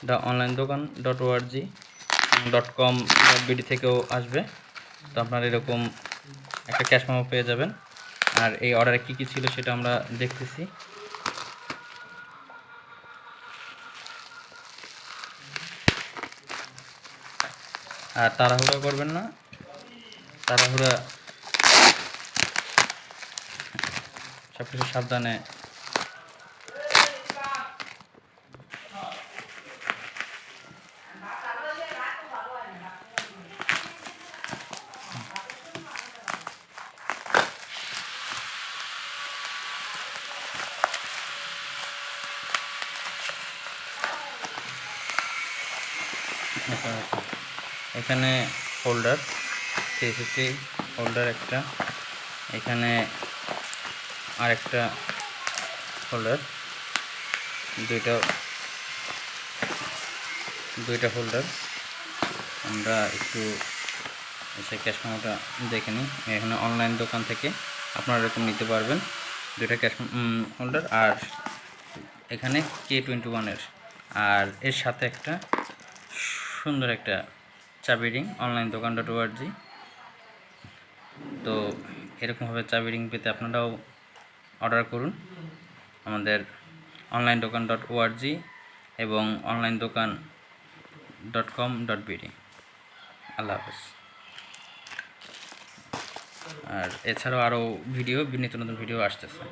The online দোকান .org.com.bd থেকেও আসবে। তো আপনারা এরকম একটা ক্যাশ মেমো পেয়ে যাবেন। আর এই অর্ডারে কী কী ছিল সেটা আমরা দেখতেছি। আর তাড়াহুড়া করবেন না, তাড়াহুড়া সব কিছু সাবধানে। এখানে হোল্ডার 350 হোল্ডার একটা, এখানে আরেকটা হোল্ডার, দুইটা হোল্ডার। আমরা একটু এসে ক্যাশ মেমোটা দেখে নিই। এখানে অনলাইন দোকান থেকে আপনারা এরকম নিতে পারবেন দুইটা ক্যাশ হোল্ডার। আর এখানে K21-এর, আর এর সাথে একটা সুন্দর একটা চাবি রিং অনলাইন দোকান .org। তো এরকমভাবে চাবি রিং পেতে আপনারাও অর্ডার করুন আমাদের অনলাইন দোকান .org এবং অনলাইন দোকান .com.bd। আল্লাহ হাফেজ। আর এছাড়াও আরও নিত্য নতুন ভিডিও আসতেছে।